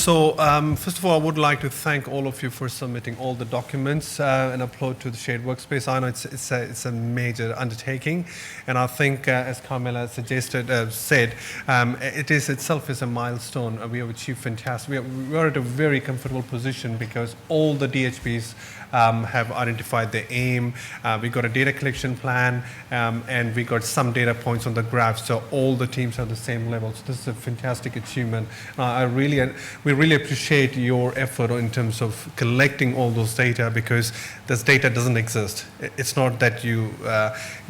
First of all, I would like to thank all of you for submitting all the documents and upload to the shared workspace. I know it's a major undertaking, and I think, as Carmela said, it is itself is a milestone. We have achieved fantastic. We are at a very comfortable position because all the DHBs have identified the aim. We got a data collection plan, and we got some data points on the graph. So all the teams are at the same level. So this is a fantastic achievement. We really appreciate your effort in terms of collecting all those data, because this data doesn't exist. It's not that you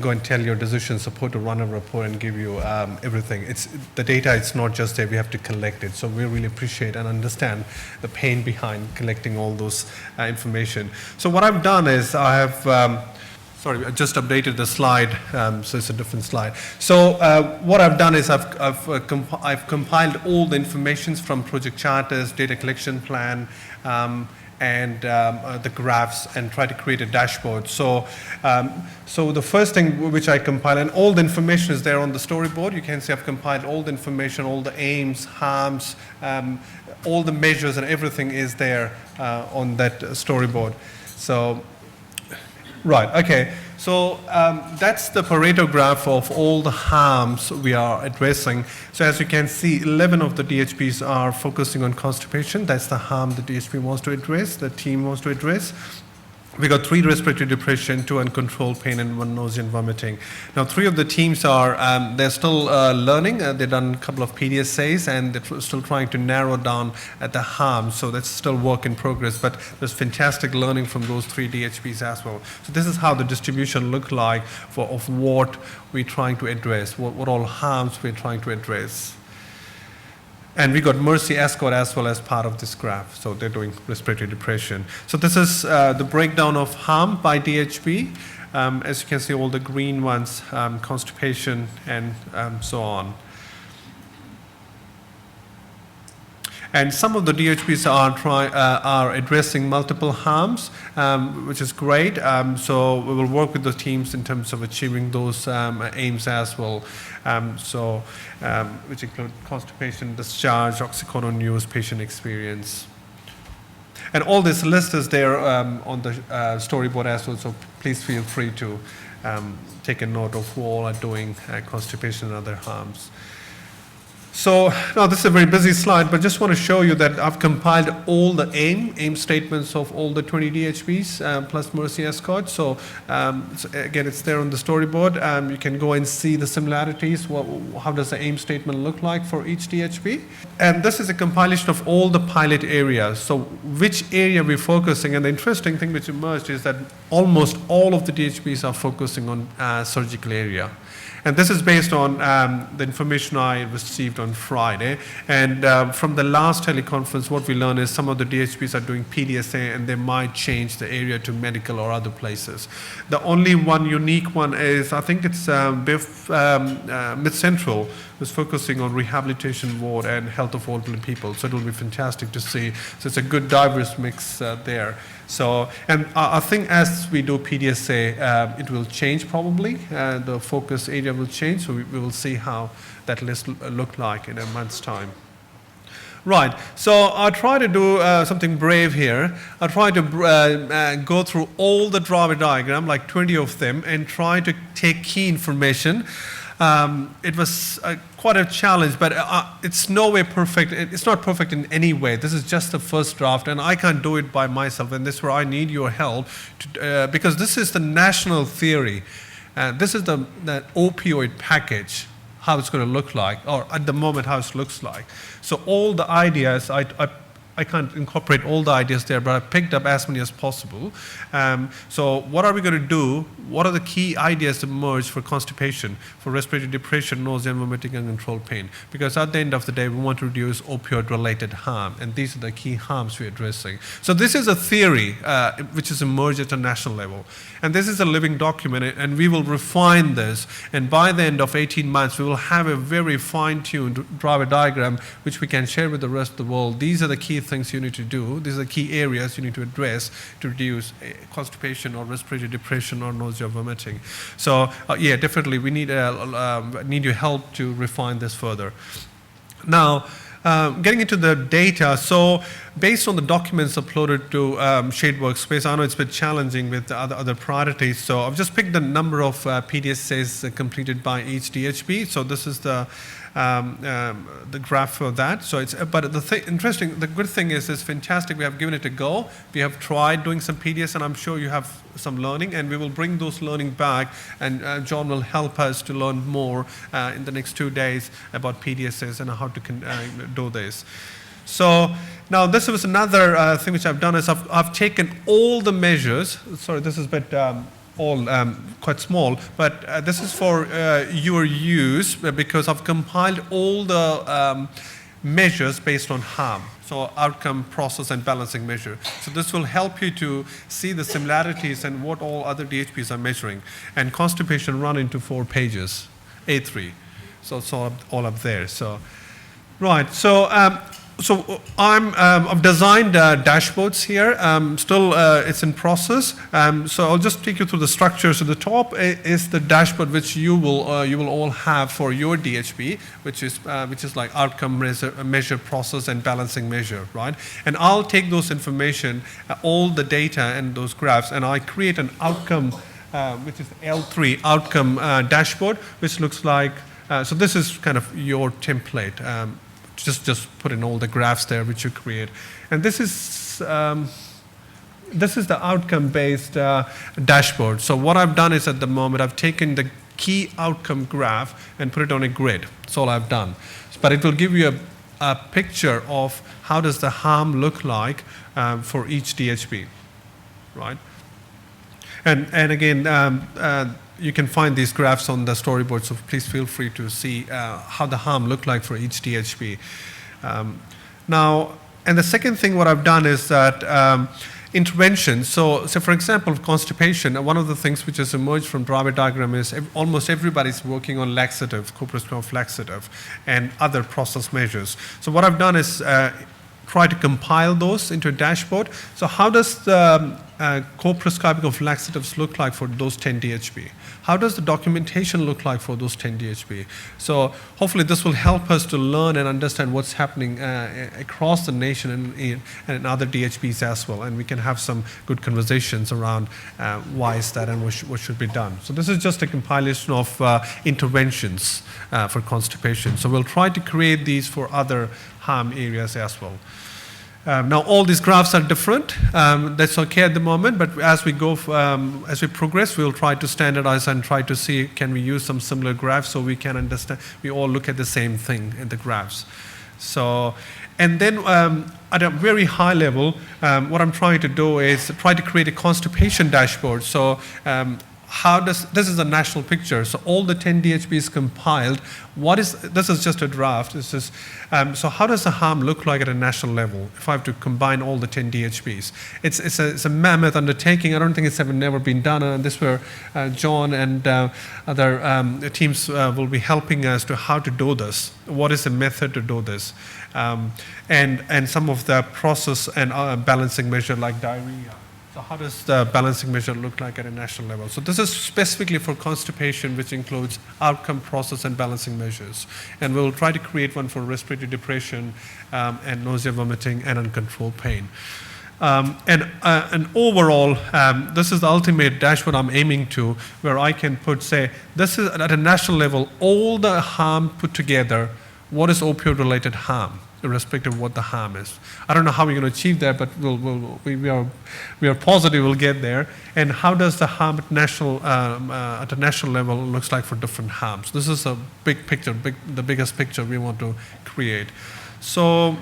go and tell your decision support to run a report and give you everything. It's the data. It's not just there. We have to collect it. So we really appreciate and understand the pain behind collecting all those information. So what I've done is I have, I just updated the slide, so it's a different slide. So what I've done is I've compiled all the information from project charters, data collection plan, and the graphs, and try to create a dashboard. So the first thing which I compile, and all the information is there on the storyboard. You can see I've compiled all the information, all the aims, harms, all the measures and everything is there on that storyboard. So, right, okay. So that's the Pareto graph of all the harms we are addressing. So as you can see, 11 of the DHPs are focusing on constipation. That's the harm the DHP wants to address, the team wants to address. We got 3 respiratory depression, 2 uncontrolled pain, and 1 nausea and vomiting. Now, 3 of the teams are, they're still learning. They've done a couple of PDSAs, and they're still trying to narrow down at the harm. So that's still work in progress, but there's fantastic learning from those 3 DHPs as well. So this is how the distribution look like of what we're trying to address, what all harms we're trying to address. And we got Mercy Escort as well as part of this graph. So they're doing respiratory depression. So this is the breakdown of harm by DHB. As you can see, all the green ones, constipation and so on. And some of the DHBs are addressing multiple harms, which is great. So we will work with the teams in terms of achieving those aims as well. Which include constipation, discharge, oxycodone use, patient experience. And all this list is there on the storyboard as well, so please feel free to take a note of who all are doing constipation and other harms. So now this is a very busy slide, but just want to show you that I've compiled all the aim statements of all the 20 DHBs plus Mercy Escort. So again, it's there on the storyboard. You can go and see the similarities. How does the aim statement look like for each DHB? And this is a compilation of all the pilot areas. So which area we're focusing, and the interesting thing which emerged is that almost all of the DHBs are focusing on surgical area. And this is based on the information I received on Friday. And from the last teleconference, what we learned is some of the DHPs are doing PDSA, and they might change the area to medical or other places. The only one unique one is, I think it's Mid-Central, who's focusing on rehabilitation ward and health of elderly people. So it will be fantastic to see. So it's a good diverse mix there. So, and I think as we do PDSA, it will change probably. The focus area will change, so we will see how that list look like in a month's time. Right, so I'll try to do something brave here. I'll try to go through all the Dravet diagram, like 20 of them, and try to take key information. It was quite a challenge, but it's no way perfect. It's not perfect in any way. This is just the first draft, and I can't do it by myself, and this is where I need your help, because this is the national theory. This is the opioid package, how it's going to look like, or at the moment how it looks like. So all the ideas, I can't incorporate all the ideas there, but I picked up as many as possible. So what are we going to do? What are the key ideas to merge for constipation, for respiratory depression, nausea, and vomiting, and uncontrolled pain? Because at the end of the day, we want to reduce opioid-related harm, and these are the key harms we're addressing. So this is a theory which is emerged at a national level. And this is a living document, and we will refine this. And by the end of 18 months, we will have a very fine-tuned Dravet diagram, which we can share with the rest of the world. These are the key things you need to do. These are the key areas you need to address to reduce constipation or respiratory depression or nausea or vomiting. So yeah, definitely we need your help to refine this further. Now, Getting into the data, so based on the documents uploaded to Shade Workspace, I know it's a bit challenging with the other priorities, so I've just picked the number of PDSAs completed by each DHB. So this is the graph for that. So it's, but the good thing is, it's fantastic. We have given it a go. We have tried doing some PDS, and I'm sure you have some learning, and we will bring those learning back, and John will help us to learn more in the next 2 days about PDSs and how to do this. So now this was another thing which I've done is I've taken all the measures. Sorry, this is a bit all quite small, but this is for your use because I've compiled all the measures based on harm. So outcome, process, and balancing measure. So this will help you to see the similarities and what all other DHBs are measuring. And constipation run into 4 pages, A3. So it's all up there. So, right. So. I've designed dashboards here. Still, it's in process. So I'll just take you through the structure. So the top is the dashboard which you will all have for your DHB, which is like outcome measure, process, and balancing measure, right? And I'll take those information, all the data and those graphs, and I create an outcome, which is L3 outcome dashboard, which looks like. So this is kind of your template. Just put in all the graphs there which you create, and this is the outcome-based dashboard. So what I've done is at the moment I've taken the key outcome graph and put it on a grid. That's all I've done. But it will give you a picture of how does the harm look like for each DHB, right? And again. You can find these graphs on the storyboard, so please feel free to see how the harm looked like for each DHB. Now, and the second thing what I've done is that intervention. So for example, constipation, one of the things which has emerged from driver diagram is almost everybody's working on laxative, co-prescribed laxative, and other process measures. So what I've done is try to compile those into a dashboard. So how does the co-prescribing of laxatives look like for those 10 DHB? How does the documentation look like for those 10 DHB? So hopefully this will help us to learn and understand what's happening across the nation and in other DHBs as well. And we can have some good conversations around why is that and what should be done. So this is just a compilation of interventions for constipation. So we'll try to create these for other harm areas as well. Now all these graphs are different. That's okay at the moment, but as we go, as we progress, we'll try to standardize and try to see can we use some similar graphs so we can understand. We all look at the same thing in the graphs. So, and then at a very high level, what I'm trying to do is try to create a constipation dashboard. So. This is a national picture, so all the 10 DHBs compiled. This is just a draft. This is, so how does the harm look like at a national level if I have to combine all the 10 DHBs? It's a mammoth undertaking. I don't think it's never been done. And this where John and other teams will be helping us to how to do this. What is the method to do this? And some of the process and balancing measure like diarrhea. So how does the balancing measure look like at a national level? So this is specifically for constipation, which includes outcome, process, and balancing measures. And we'll try to create one for respiratory depression and nausea, vomiting, and uncontrolled pain. And overall, this is the ultimate dashboard I'm aiming to, where I can say, this is at a national level, all the harm put together, what is opioid-related harm? Irrespective of what the harm is. I don't know how we're going to achieve that, but we are positive we'll get there. And how does the harm at a national level looks like for different harms? This is a big picture, the biggest picture we want to create. So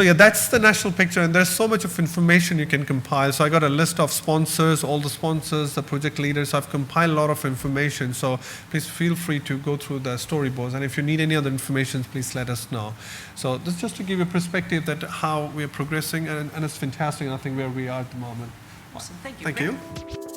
yeah, that's the national picture, and there's so much of information you can compile. So I got a list of sponsors, all the sponsors, the project leaders. I've compiled a lot of information, so please feel free to go through the storyboards. And if you need any other information, please let us know. So this is just to give you a perspective that how we are progressing, and it's fantastic, I think, where we are at the moment. Awesome. Thank you. Thank you.